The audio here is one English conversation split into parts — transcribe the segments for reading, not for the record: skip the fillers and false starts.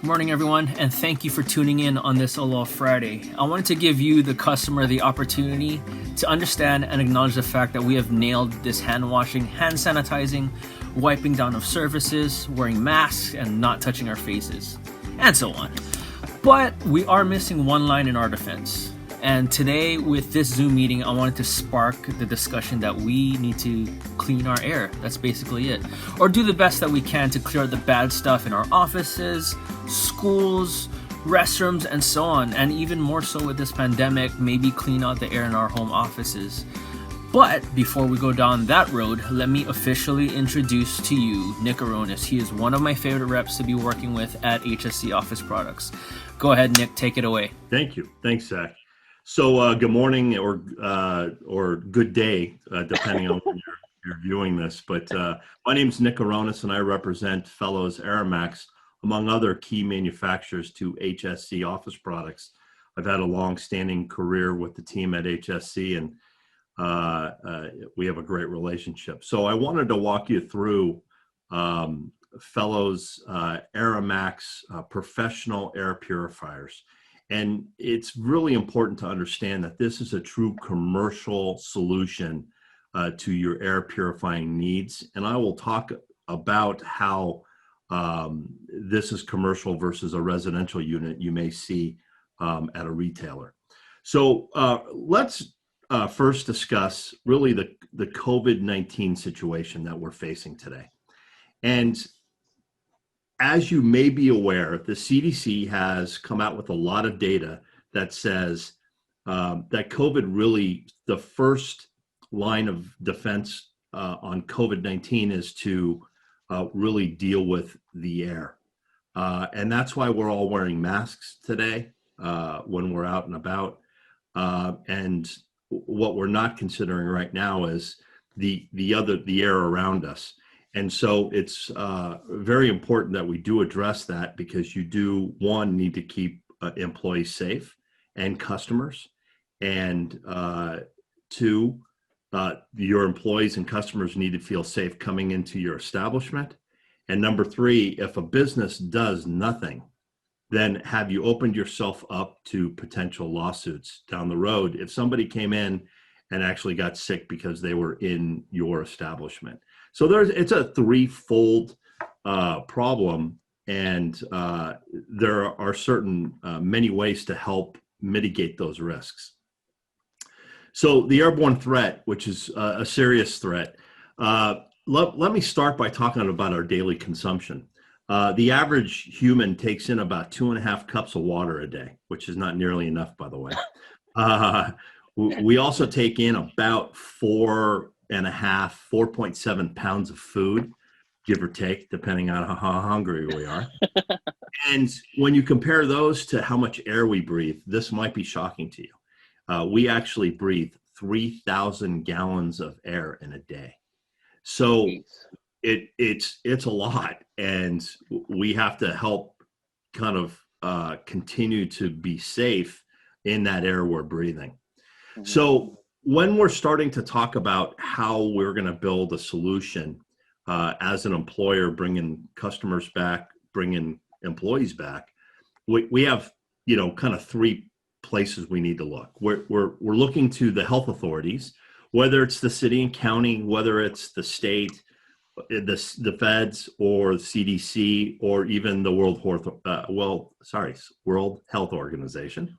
Morning, everyone, and thank you for tuning in on this Aloha Friday. I wanted to give you, the customer, the opportunity to understand and acknowledge the fact that we have nailed this hand washing, hand sanitizing, wiping down of surfaces, wearing masks, and not touching our faces, and so on. But we are missing one line in our defense. And today, with this Zoom meeting, I wanted to spark the discussion that we need to clean our air. That's basically it. Or do the best that we can to clear out the bad stuff in our offices, schools, restrooms, and so on. And even more so with this pandemic, maybe clean out the air in our home offices. But before we go down that road, let me officially introduce to you Nick Aronis. He is one of my favorite reps to be working with at HSC Office Products. Go ahead, Nick, take it away. Thank you. Thanks, Zach. So good morning or good day, depending on when you're viewing this. But my name is Nick Aronis, and I represent fellows AeraMax, among other key manufacturers, to HSC Office Products. I've had a long-standing career with the team at HSC, and we have a great relationship. So I wanted to walk you through fellows AeraMax professional air purifiers. And it's really important to understand that this is a true commercial solution to your air purifying needs. And I will talk about how this is commercial versus a residential unit you may see at a retailer. So let's first discuss really the COVID-19 situation that we're facing today. And as you may be aware, the CDC has come out with a lot of data that says that COVID really, the first line of defense on COVID-19 is to really deal with the air. And that's why we're all wearing masks today when we're out and about. And what we're not considering right now is the air around us. And so it's very important that we do address that, because you do, one, need to keep employees safe and customers. And two, your employees and customers need to feel safe coming into your establishment. And number three, if a business does nothing, then have you opened yourself up to potential lawsuits down the road if somebody came in and actually got sick because they were in your establishment. So it's a threefold problem, and there are certain many ways to help mitigate those risks. So the airborne threat, which is a serious threat, let me start by talking about our daily consumption. The average human takes in about 2.5 cups of water a day, which is not nearly enough, by the way. We also take in about 4.7 pounds of food, give or take, depending on how hungry we are. And when you compare those to how much air we breathe, this might be shocking to you. We actually breathe 3,000 gallons of air in a day. So it's a lot, and we have to help kind of continue to be safe in that air we're breathing. Mm-hmm. So when we're starting to talk about how we're going to build a solution as an employer, bringing customers back, bringing employees back, we have, kind of three places we need to look. We're looking to the health authorities, whether it's the city and county, whether it's the state, the feds, or the CDC, or even the World Health Organization.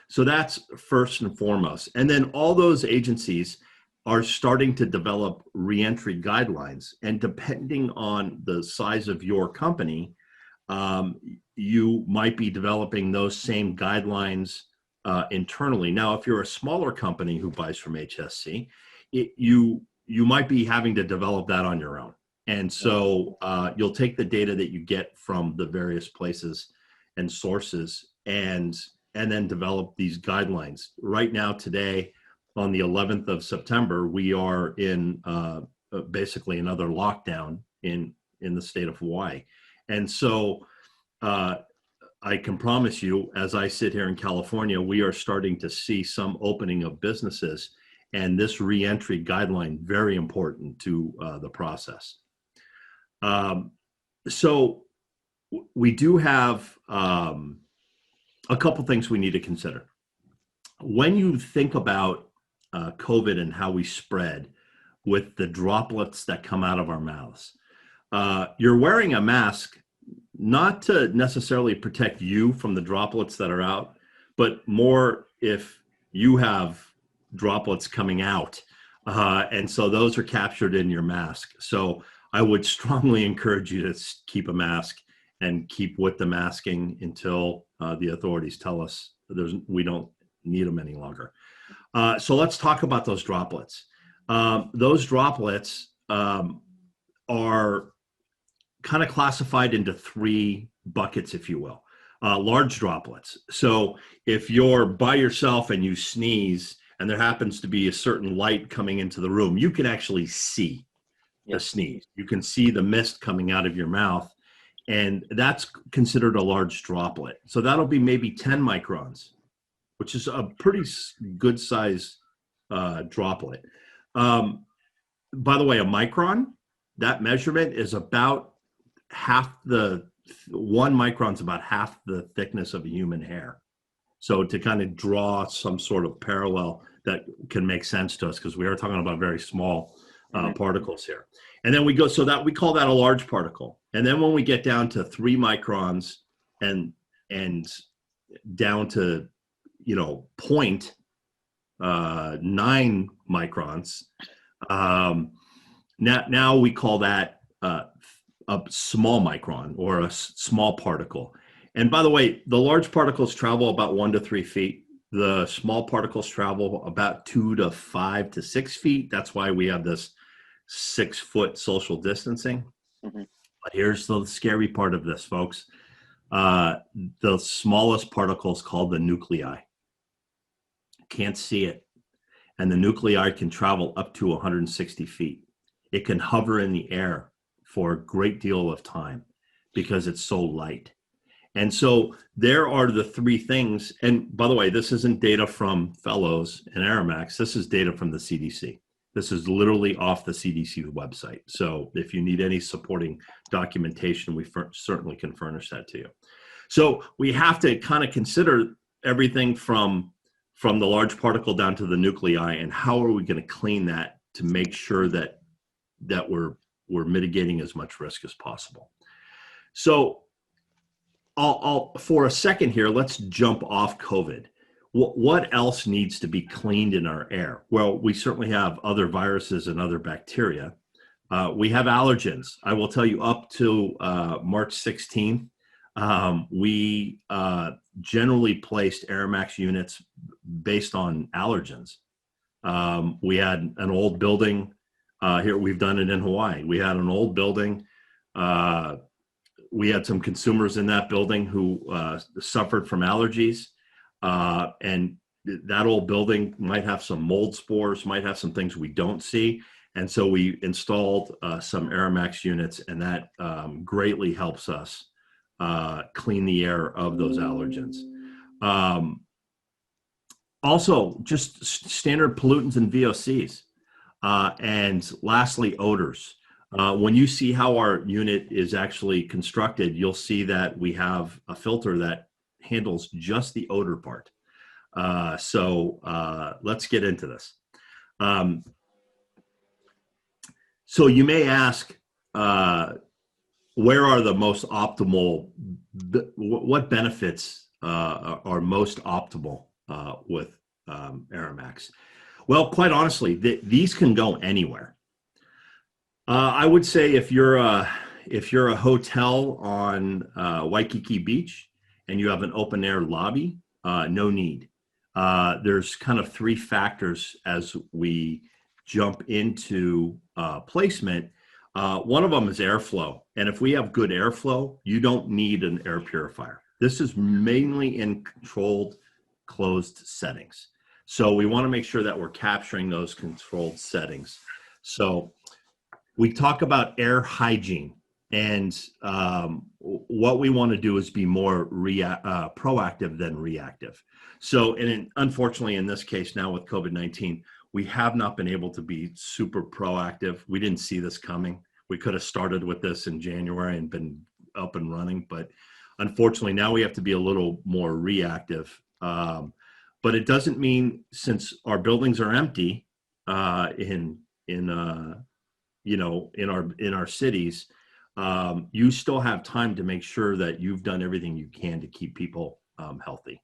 So that's first and foremost. And then all those agencies are starting to develop reentry guidelines. And depending on the size of your company, you might be developing those same guidelines internally. Now, if you're a smaller company who buys from HSC, you might be having to develop that on your own. And so you'll take the data that you get from the various places and sources and then develop these guidelines. Right now, today, on the 11th of September, we are in basically another lockdown in the state of Hawaii. And so I can promise you, as I sit here in California, we are starting to see some opening of businesses, and this reentry guideline, very important to the process. So we do have a couple things we need to consider. When you think about COVID and how we spread with the droplets that come out of our mouths, you're wearing a mask not to necessarily protect you from the droplets that are out, but more if you have droplets coming out. And so those are captured in your mask. So I would strongly encourage you to keep a mask and keep with the masking until the authorities tell us we don't need them any longer. So let's talk about those droplets. Those droplets are kind of classified into three buckets, if you will. Large droplets. So if you're by yourself and you sneeze and there happens to be a certain light coming into the room, you can actually see the sneeze. You can see the mist coming out of your mouth, and that's considered a large droplet. So that'll be maybe 10 microns, which is a pretty good size droplet. By the way, a micron, that measurement is about one micron is about half the thickness of a human hair. So to kind of draw some sort of parallel that can make sense to us, because we are talking about very small particles here. And then we call that a large particle. And then when we get down to 3 microns and down to, 0.9 microns, now we call that a small micron or a small particle. And by the way, the large particles travel about 1 to 3 feet. The small particles travel about 2 to 5 to 6 feet. That's why we have this 6-foot social distancing. Mm-hmm. But here's the scary part of this, folks. The smallest particle is called the nuclei. Can't see it. And the nuclei can travel up to 160 feet. It can hover in the air for a great deal of time because it's so light. And so there are the three things. And by the way, this isn't data from Fellows and AeraMax. This is data from the CDC. This is literally off the CDC website. So if you need any supporting documentation, we certainly can furnish that to you. So we have to kind of consider everything from the large particle down to the nuclei, and how are we going to clean that to make sure that we're mitigating as much risk as possible. So I'll for a second here, let's jump off COVID. What else needs to be cleaned in our air? Well, we certainly have other viruses and other bacteria. We have allergens. I will tell you, up to March 16th, we generally placed AeraMax units based on allergens. We had an old building here. We've done it in Hawaii. We had an old building. We had some consumers in that building who suffered from allergies. And that old building might have some mold spores, might have some things we don't see. And so we installed some AeraMax units, and that greatly helps us clean the air of those allergens. Also, just standard pollutants and VOCs. And lastly, odors. When you see how our unit is actually constructed, you'll see that we have a filter that handles just the odor part. So let's get into this. So you may ask, where are the most optimal, what benefits are most optimal with AeraMax? Well, quite honestly, these can go anywhere. I would say if you're a hotel on Waikiki Beach and you have an open air lobby, no need. There's kind of 3 factors as we jump into placement. One of them is airflow. And if we have good airflow, you don't need an air purifier. This is mainly in controlled, closed settings. So we want to make sure that we're capturing those controlled settings. So we talk about air hygiene, and what we want to do is be more proactive than reactive. So, unfortunately, in this case now with COVID-19, we have not been able to be super proactive. We didn't see this coming. We could have started with this in January and been up and running. But unfortunately, now we have to be a little more reactive. But it doesn't mean, since our buildings are empty in our cities, you still have time to make sure that you've done everything you can to keep people healthy.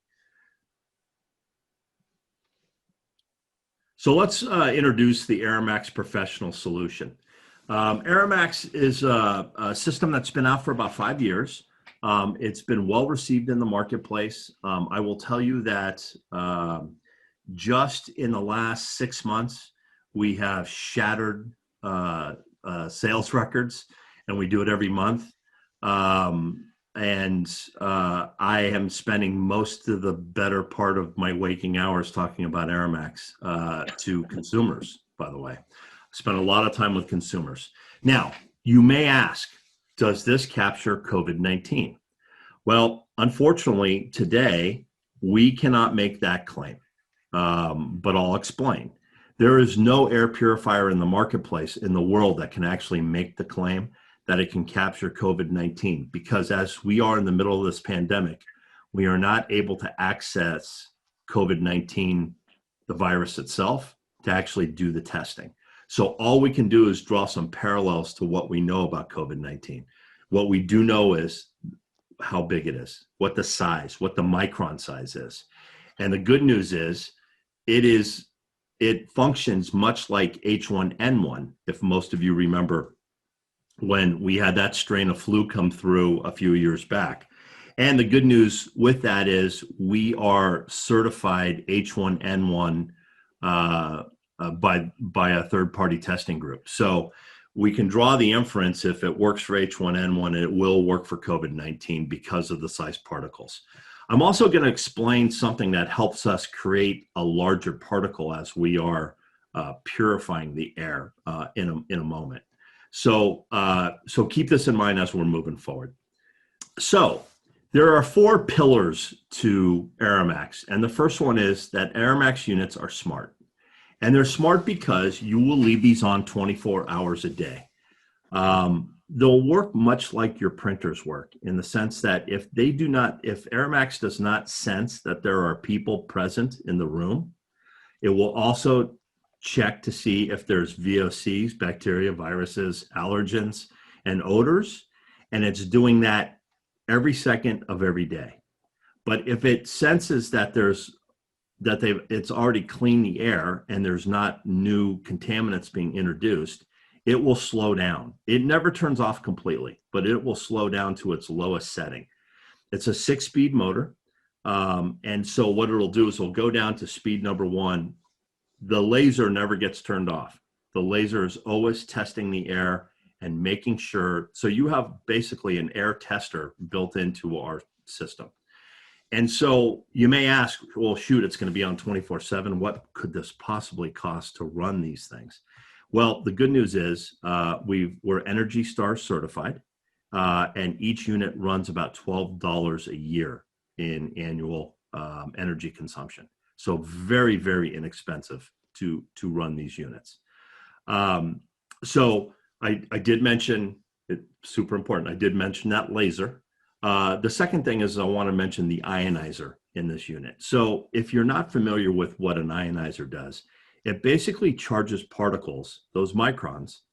So let's introduce the AeraMax Professional Solution. AeraMax is a system that's been out for about 5 years. It's been well received in the marketplace. I will tell you that just in the last 6 months, we have shattered sales records, and we do it every month. I am spending most of the better part of my waking hours talking about AeraMax to consumers, by the way. I spend a lot of time with consumers. Now, you may ask, does this capture COVID-19? Well, unfortunately, today, we cannot make that claim, but I'll explain. There is no air purifier in the marketplace in the world that can actually make the claim that it can capture COVID-19, because as we are in the middle of this pandemic, we are not able to access COVID-19, the virus itself, to actually do the testing. So all we can do is draw some parallels to what we know about COVID-19. What we do know is how big it is, what the size, what the micron size is. And the good news is, it functions much like H1N1, if most of you remember when we had that strain of flu come through a few years back. And the good news with that is we are certified H1N1 by a third-party testing group. So we can draw the inference, if it works for H1N1, it will work for COVID-19 because of the size particles. I'm also going to explain something that helps us create a larger particle as we are purifying the air in a moment. So keep this in mind as we're moving forward. So there are 4 pillars to AeraMax, and the first one is that AeraMax units are smart. And they're smart because you will leave these on 24 hours a day. They'll work much like your printers work, in the sense that if AeraMax does not sense that there are people present in the room, it will also check to see if there's VOCs, bacteria, viruses, allergens, and odors. And it's doing that every second of every day. But if it senses that it's already cleaned the air and there's not new contaminants being introduced, it will slow down. It never turns off completely, but it will slow down to its lowest setting. It's a 6-speed motor. And so what it'll do is it'll go down to speed number 1. The laser never gets turned off. The laser is always testing the air and making sure. So you have basically an air tester built into our system. And so you may ask, well, shoot, it's going to be on 24/7. What could this possibly cost to run these things? Well, the good news is we're Energy Star certified, and each unit runs about $12 a year in annual energy consumption. So very, very inexpensive to run these units. So I did mention, it's super important, I did mention that laser. The second thing is I want to mention the ionizer in this unit. So if you're not familiar with what an ionizer does, it basically charges particles, those microns,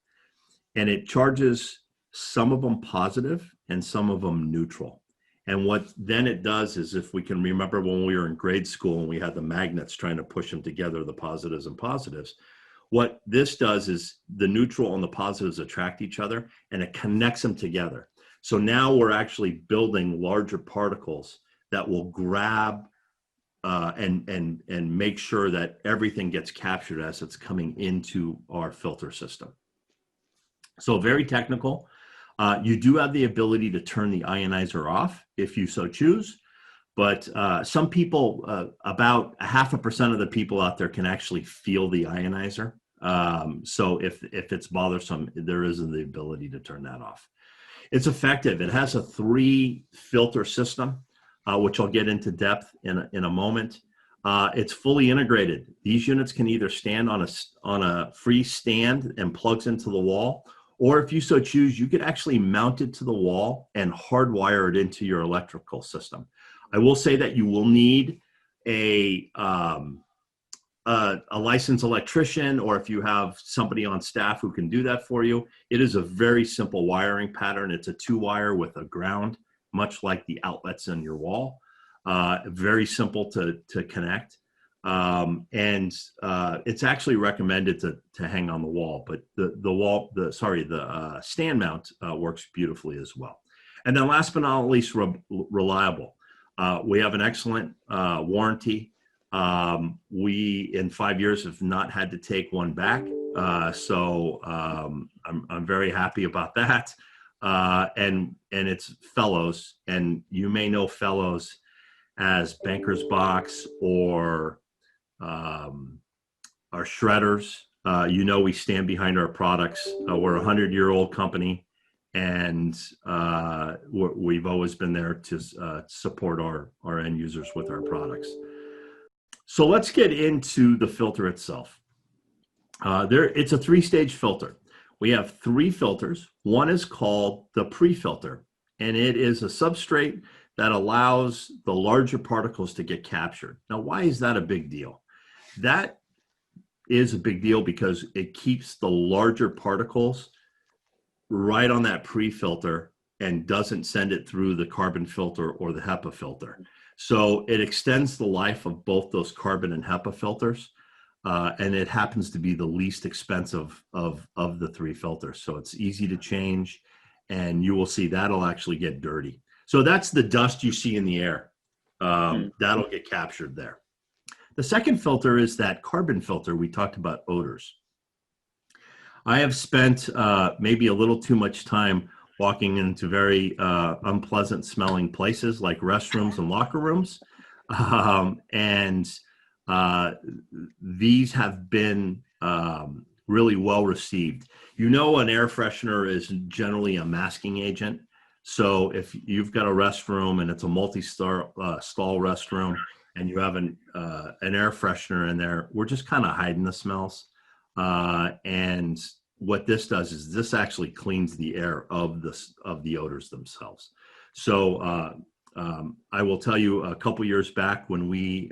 and it charges some of them positive and some of them neutral. And what then it does is, if we can remember when we were in grade school and we had the magnets trying to push them together, the positives and positives, what this does is the neutral and the positives attract each other and it connects them together. So now we're actually building larger particles that will grab and make sure that everything gets captured as it's coming into our filter system. So very technical. You do have the ability to turn the ionizer off if you so choose, but some people, about 0.5% of the people out there can actually feel the ionizer. So if it's bothersome, there isn't the ability to turn that off. It's effective. It has a 3 filter system, which I'll get into depth in a moment. It's fully integrated. These units can either stand on a free stand and plugs into the wall, Or if you so choose, you could actually mount it to the wall and hardwire it into your electrical system. I will say that you will need a licensed electrician, or if you have somebody on staff who can do that for you. It is a very simple wiring pattern. It's a 2-wire with a ground, much like the outlets in your wall. Very simple to connect. It's actually recommended to hang on the wall, but the stand mount works beautifully as well. And then last but not least, reliable. We have an excellent warranty. We in 5 years have not had to take one back. So I'm very happy about that. And it's Fellows, and you may know Fellows as Banker's Box or our shredders. We stand behind our products. We're a 100-year-old company, and we've always been there to support our end users with our products. So let's get into the filter itself. It's a 3-stage filter. We have 3 filters. One is called the pre-filter, and it is a substrate that allows the larger particles to get captured. Now, why is that a big deal? That is a big deal because it keeps the larger particles right on that pre-filter and doesn't send it through the carbon filter or the HEPA filter. So it extends the life of both those carbon and HEPA filters, and it happens to be the least expensive of the 3 filters. So it's easy to change, and you will see that'll actually get dirty. So that's the dust you see in the air. That'll get captured there. The second filter is that carbon filter we talked about, odors. I have spent maybe a little too much time walking into very unpleasant smelling places like restrooms and locker rooms. These have been really well received. An air freshener is generally a masking agent. So if you've got a restroom and it's a multi-stall restroom and you have an air freshener in there, we're just kind of hiding the smells. And what this does is this actually cleans the air of the odors themselves. So I will tell you, a couple years back when we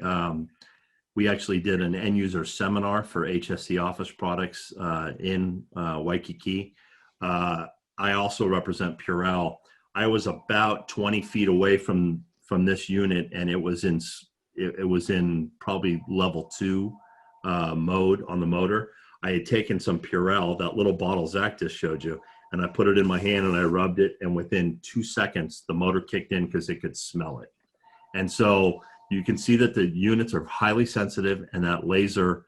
actually did an end user seminar for HSC Office Products in Waikiki. I also represent Purell. I was about 20 feet away from this unit, and it was in probably level 2 mode on the motor. I had taken some Purell, that little bottle Zach just showed you, and I put it in my hand and I rubbed it, and within 2 seconds the motor kicked in because it could smell it. And so you can see that the units are highly sensitive, and that laser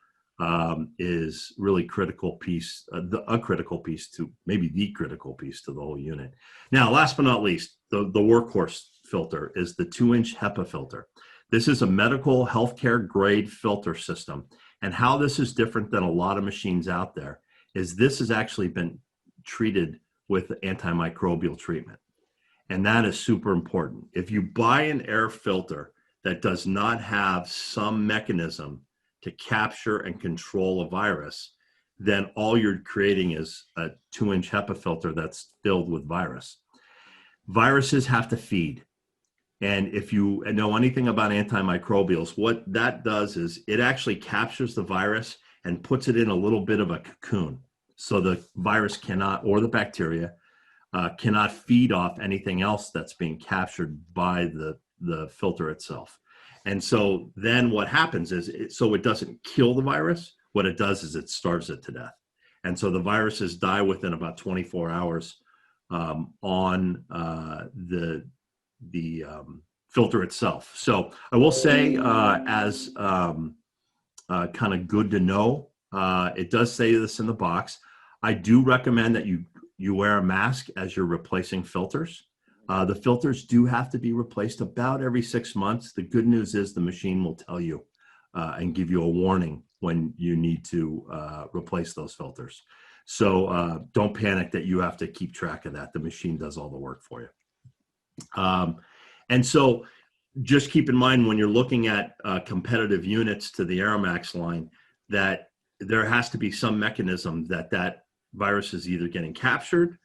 is really a critical piece to maybe the critical piece to the whole unit. Now, last but not least, the workhorse filter is the 2-inch HEPA filter. This is a medical healthcare grade filter system. And how this is different than a lot of machines out there is this has actually been treated with antimicrobial treatment. And that is super important. If you buy an air filter that does not have some mechanism to capture and control a virus, then all you're creating is a 2-inch HEPA filter that's filled with virus. Viruses have to feed. And if you know anything about antimicrobials, what that does is it actually captures the virus and puts it in a little bit of a cocoon. So the virus cannot, or the bacteria, cannot feed off anything else that's being captured by the filter itself. And so then what happens is, so it doesn't kill the virus, what it does is it starves it to death. And so the viruses die within about 24 hours on the filter itself. So I will say, as kind of good to know, it does say this in the box. I do recommend that you wear a mask as you're replacing filters. The filters do have to be replaced about every 6 months. The good news is the machine will tell you and give you a warning when you need to replace those filters. So don't panic that you have to keep track of that. The machine does all the work for you. And so just keep in mind when you're looking at competitive units to the AeraMax line that there has to be some mechanism that virus is either getting captured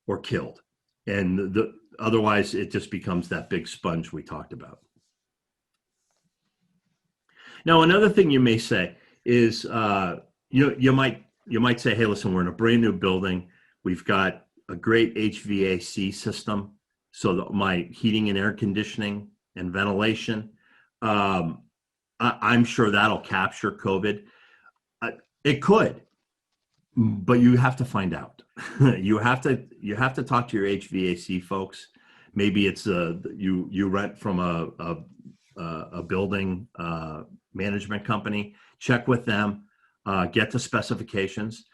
or killed. And otherwise, it just becomes that big sponge we talked about. Now, another thing you may say is, you might say, hey, listen, we're in a brand new building. We've got a great HVAC system, so that my heating and air conditioning and ventilation, I'm sure that'll capture COVID. It could, but you have to find out. you have to talk to your HVAC folks. Maybe it's you rent from a building management company. Check with them. Get the specifications.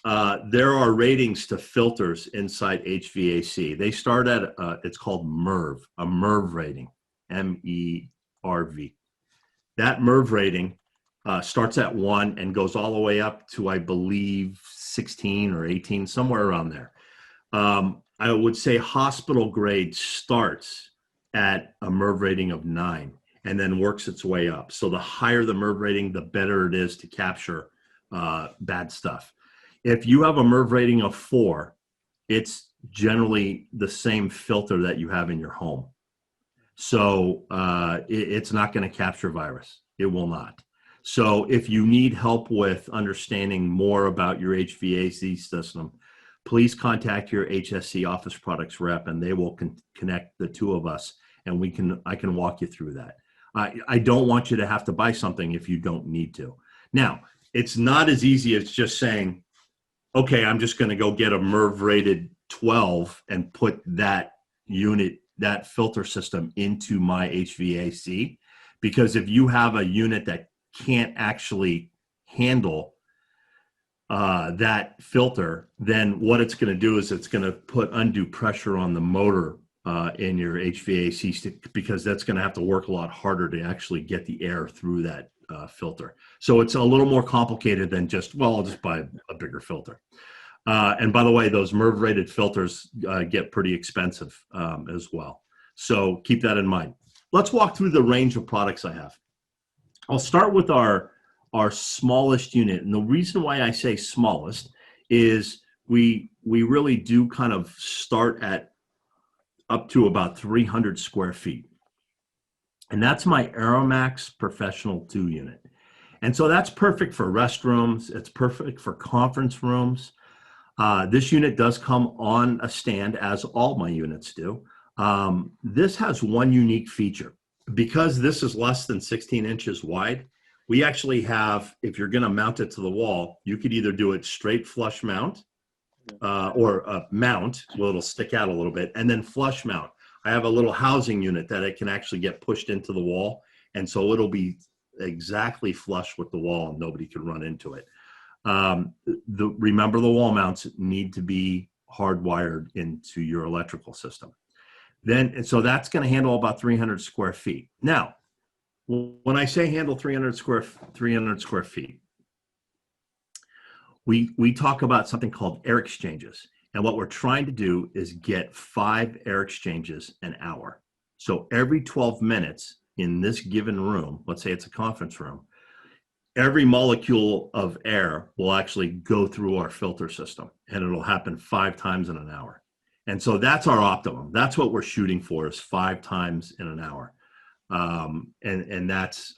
There are ratings to filters inside HVAC. They start at it's called MERV, a MERV rating, MERV. That MERV rating starts at 1 and goes all the way up to, I believe, 16 or 18, somewhere around there. I would say hospital grade starts at a MERV rating of 9 and then works its way up. So the higher the MERV rating, the better it is to capture bad stuff. If you have a MERV rating of 4, it's generally the same filter that you have in your home. So it's not going to capture virus. It will not. So if you need help with understanding more about your HVAC system, please contact your HSC Office Products rep, and they will connect the two of us, and I can walk you through that. I don't want you to have to buy something if you don't need to. Now, it's not as easy as just saying, okay, I'm just going to go get a MERV rated 12 and put that filter system into my HVAC. Because if you have a unit that can't actually handle that filter, then what it's going to do is it's going to put undue pressure on the motor in your HVAC, because that's going to have to work a lot harder to actually get the air through that filter. So it's a little more complicated than just, well, I'll just buy a bigger filter. And by the way, those MERV rated filters get pretty expensive as well. So keep that in mind. Let's walk through the range of products I have. I'll start with our smallest unit. And the reason why I say smallest is we really do kind of start at up to about 300 square feet. And that's my AeraMax Professional 2 unit. And so that's perfect for restrooms. It's perfect for conference rooms. This unit does come on a stand, as all my units do. This has one unique feature. Because this is less than 16 inches wide, we actually have, if you're going to mount it to the wall, you could either do it straight flush mount or mount, well, it'll stick out a little bit, and then flush mount. I have a little housing unit that it can actually get pushed into the wall, and so it'll be exactly flush with the wall and nobody can run into it. Remember, the wall mounts need to be hardwired into your electrical system. So that's going to handle about 300 square feet. Now, when I say handle 300 square feet, we talk about something called air exchanges. And what we're trying to do is get 5 air exchanges an hour. So every 12 minutes in this given room, let's say it's a conference room, every molecule of air will actually go through our filter system, and it'll happen 5 times in an hour. And so that's our optimum. That's what we're shooting for, is 5 times in an hour. And that's,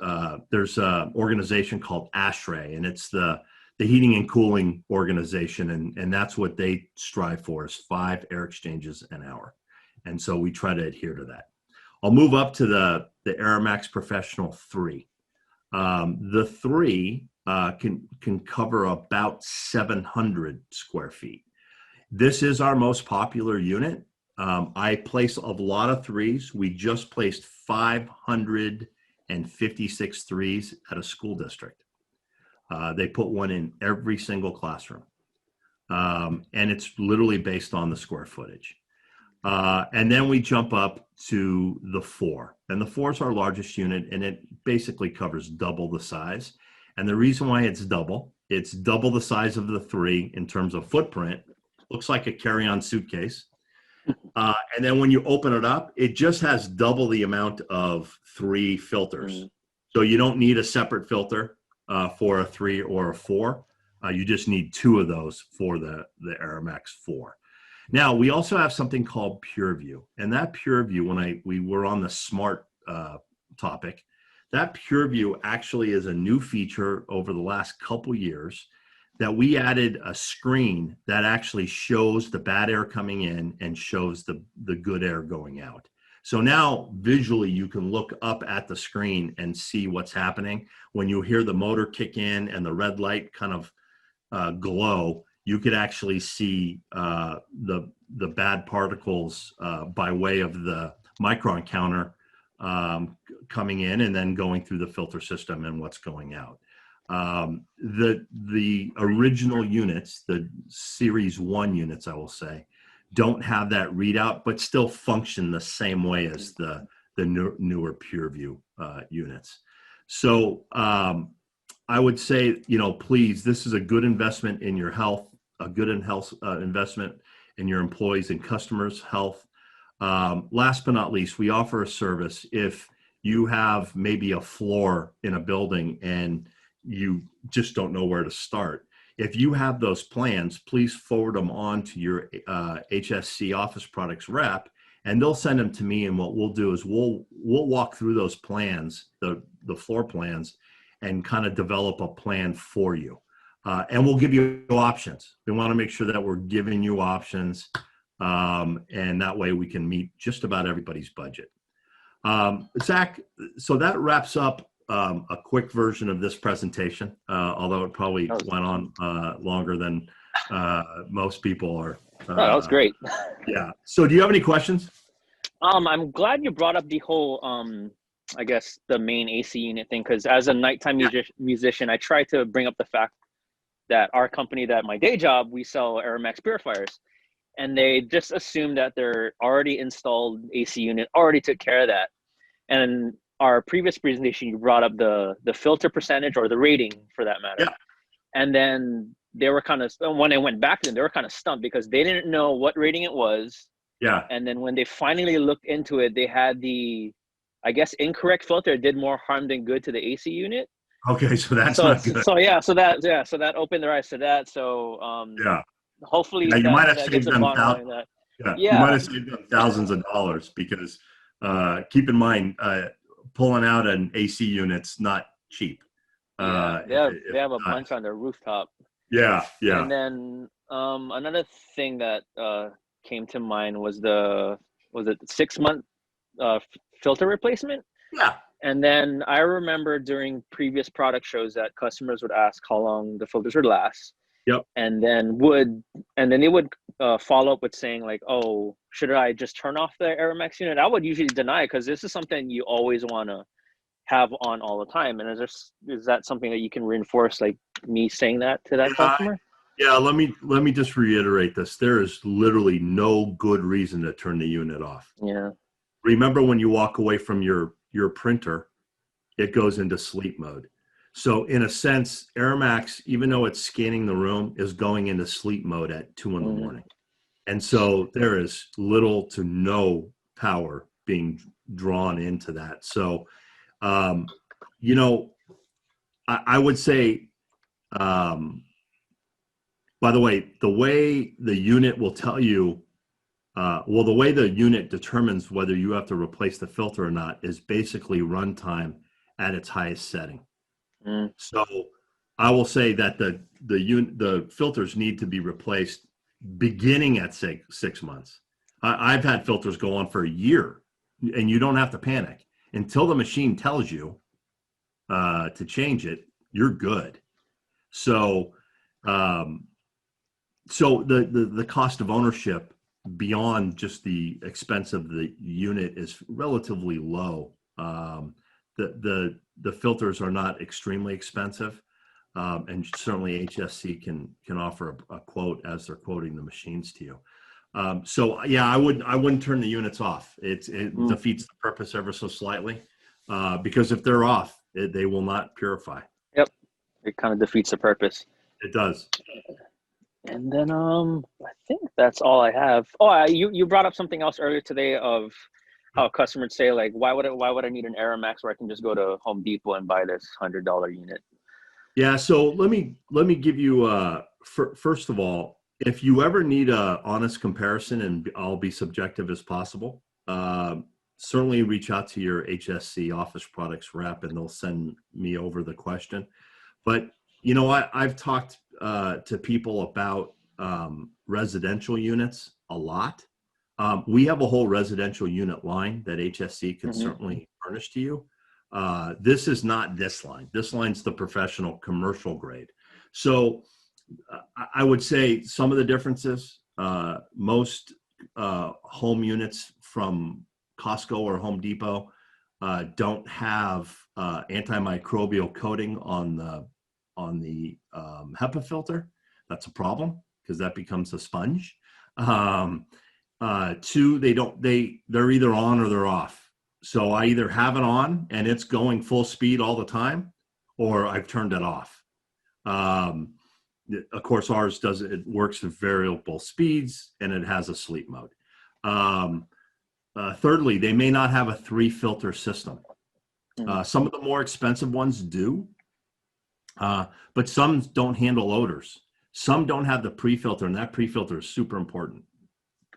there's an organization called ASHRAE, and it's the heating and cooling organization. And that's what they strive for, is 5 air exchanges an hour. And so we try to adhere to that. I'll move up to the AeraMax Professional 3. The 3 can cover about 700 square feet. This is our most popular unit. I place a lot of 3s. We just placed 556 3s at a school district. They put one in every single classroom. And it's literally based on the square footage. And then we jump up to the 4. And the 4 is our largest unit, and it basically covers double the size. And the reason why it's double the size of the 3 in terms of footprint. Looks like a carry-on suitcase. And then when you open it up, it just has double the amount of 3 filters. So you don't need a separate filter for a 3 or a 4. You just need 2 of those for the AeraMax 4. Now, we also have something called PureView, and that PureView, when we were on the smart topic, that PureView actually is a new feature over the last couple years that we added a screen that actually shows the bad air coming in and shows the good air going out. So now visually you can look up at the screen and see what's happening. When you hear the motor kick in and the red light kind of glow, you could actually see the bad particles by way of the micron counter coming in and then going through the filter system and what's going out. The original units, the Series 1 units, I will say, don't have that readout, but still function the same way as the newer PureView units. So I would say, please, this is a good investment in your health, a good investment in your employees and customers' health. Last but not least, we offer a service if you have maybe a floor in a building and you just don't know where to start. If you have those plans, please forward them on to your HSC Office Products rep, and they'll send them to me. And what we'll do is we'll walk through those plans, the floor plans, and kind of develop a plan for you. And we'll give you options. We want to make sure that we're giving you options, and that way we can meet just about everybody's budget. Zach, so that wraps up a quick version of this presentation, although it probably went on longer than most people are. That was great. Yeah. So do you have any questions? I'm glad you brought up the whole, I guess, the main AC unit thing, because as a nighttime musician, I try to bring up the fact that our company, that my day job, we sell AeraMax purifiers. And they just assume that their already installed AC unit already took care of that. And our previous presentation, you brought up the filter percentage, or the rating for that matter. Yeah. And then they were kind of, when I went back to them, they were kind of stumped because they didn't know what rating it was. Yeah. And then when they finally looked into it, they had the, I guess, incorrect filter. It did more harm than good to the AC unit. Okay, so that's not good. So that opened their eyes to that. So hopefully you might have saved them you might have saved them thousands of dollars, because keep in mind, pulling out an AC unit's not cheap. They have a bunch on their rooftop. Yeah. And then another thing that came to mind was the 6-month filter replacement. Yeah. And then I remember during previous product shows that customers would ask how long the filters would last. Yep. And then they would follow up with saying like, "Oh, should I just turn off the AeraMax unit?" I would usually deny it, because this is something you always want to have on all the time. And is that something that you can reinforce, like me saying that to that customer? Yeah. Let me just reiterate this. There is literally no good reason to turn the unit off. Yeah. Remember, when you walk away from your printer, it goes into sleep mode. So in a sense, AeraMax, even though it's scanning the room, is going into sleep mode at 2 in the morning. And so there is little to no power being drawn into that. So, I would say, by the way the unit will tell you, the way the unit determines whether you have to replace the filter or not is basically runtime at its highest setting. So I will say that the filters need to be replaced beginning at 6 months. I've had filters go on for a year, and you don't have to panic until the machine tells you to change it. You're good. So, the cost of ownership beyond just the expense of the unit is relatively low. The filters are not extremely expensive, and certainly HSC can offer a quote as they're quoting the machines to you. I wouldn't turn the units off. It defeats the purpose ever so slightly, because if they're off, they will not purify. Yep, it kind of defeats the purpose. It does. And then I think that's all I have. You brought up something else earlier today of how customers say like, why would I need an AeraMax where I can just go to Home Depot and buy this $100 unit? Yeah. So let me give you first of all, if you ever need a honest comparison, and I'll be subjective as possible, certainly reach out to your HSC Office Products rep, and they'll send me over the question. But you know what? I've talked to people about residential units a lot. We have a whole residential unit line that HSC can certainly furnish to you. This is not this line. This line's the professional commercial grade. So I would say some of the differences, most home units from Costco or Home Depot don't have antimicrobial coating on the HEPA filter. That's a problem because that becomes a sponge. Two, they're either on or they're off. So I either have it on and it's going full speed all the time, or I've turned it off. Of course, ours it works at variable speeds, and it has a sleep mode. Thirdly, they may not have a 3-filter system. Some of the more expensive ones do, but some don't handle odors. Some don't have the pre-filter, and that pre-filter is super important.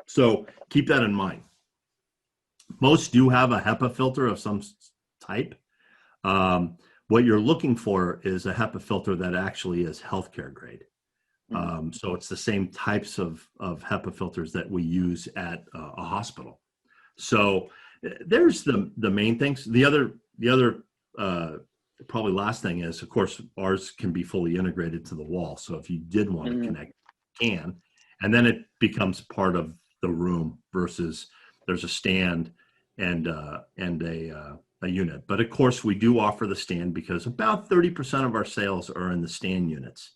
So keep that in mind. Most do have a HEPA filter of some type. What you're looking for is a HEPA filter that actually is healthcare grade. So it's the same types of HEPA filters that we use at a hospital. So there's the main things. The other probably last thing is, of course, ours can be fully integrated to the wall. So if you did want to connect, you can, and then it becomes part of the room versus there's a stand and a unit. But of course, we do offer the stand because about 30% of our sales are in the stand units.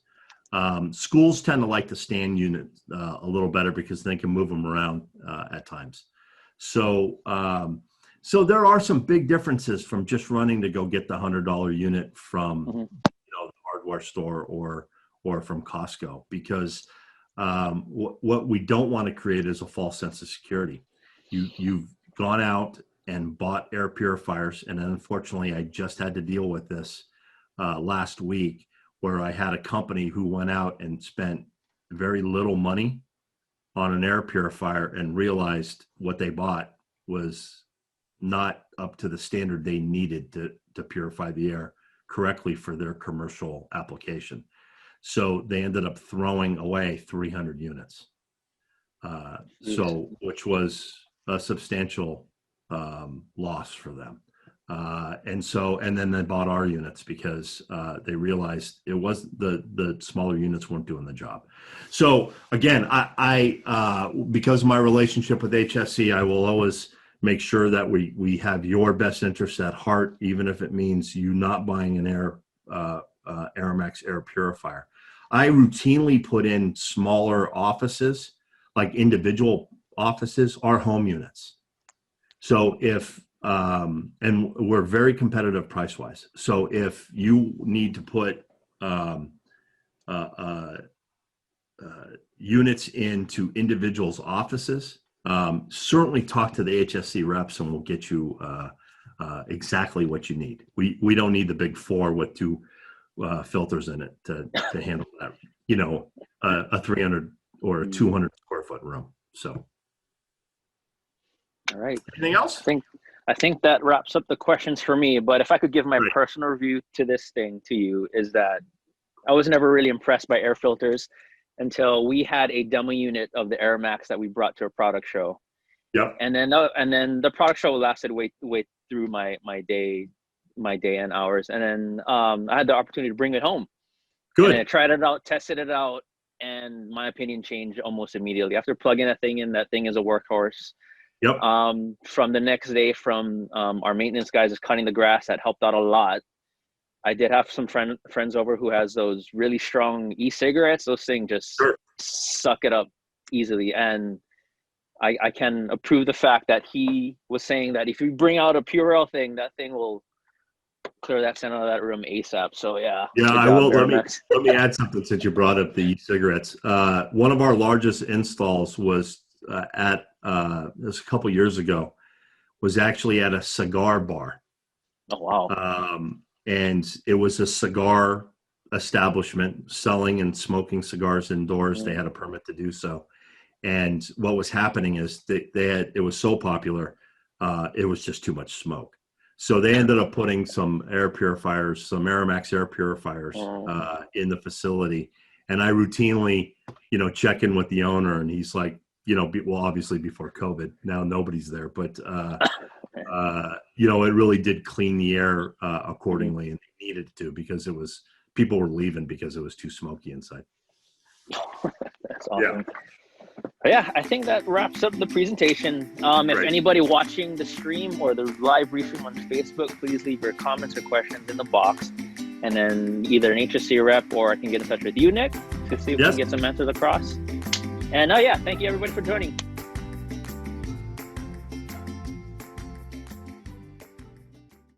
Schools tend to like the stand unit a little better because they can move them around at times. So there are some big differences from just running to go get the $100 unit from the hardware store or from Costco, because what we don't want to create is a false sense of security. You've gone out and bought air purifiers, and unfortunately, I just had to deal with this last week, where I had a company who went out and spent very little money on an air purifier and realized what they bought was not up to the standard they needed to purify the air correctly for their commercial application. So they ended up throwing away 300 units. Which was a substantial loss for them. And then they bought our units because they realized it was the smaller units weren't doing the job. So again, I because of my relationship with HSC, I will always make sure that we have your best interests at heart, even if it means you not buying an AeraMax air purifier. I routinely put in smaller offices, like individual offices, are home units. So if and we're very competitive price wise. So if you need to put units into individuals' offices, certainly talk to the HSC reps, and we'll get you exactly what you need. We don't need the big 4 with 2 filters in it to handle that. A 300 or a 200 square foot room. So. All right. Anything else? I think that wraps up the questions for me. But if I could give my personal review to this thing to you, is that I was never really impressed by air filters until we had a demo unit of the AeraMax that we brought to a product show. Yep. And then the product show lasted way through my day and hours. And then I had the opportunity to bring it home. Good. And I tried it out, tested it out, and my opinion changed almost immediately. After plugging that thing in, that thing is a workhorse. Yep. From the next day, from our maintenance guys is cutting the grass, that helped out a lot. I did have some friends over who has those really strong e-cigarettes. Those things just suck it up easily. And I can approve the fact that he was saying that if you bring out a Purell thing, that thing will clear that scent out of that room ASAP. So yeah. Yeah, I will. Let me add something since you brought up the e-cigarettes. One of our largest installs was this a couple years ago, was actually at a cigar bar. Oh wow! And it was a cigar establishment selling and smoking cigars indoors. They had a permit to do so. And what was happening is it was so popular, it was just too much smoke. So they ended up putting some air purifiers, some AeraMax air purifiers in the facility. And I routinely, check in with the owner, and he's like, well, obviously before COVID, now nobody's there, but, it really did clean the air accordingly, and they needed to, because people were leaving because it was too smoky inside. That's awesome. Yeah, I think that wraps up the presentation. If anybody watching the stream or the live briefing on Facebook, please leave your comments or questions in the box. And then either an HSC rep or I can get in touch with you, Nick, to see if we can get some answers across. And thank you everybody for joining.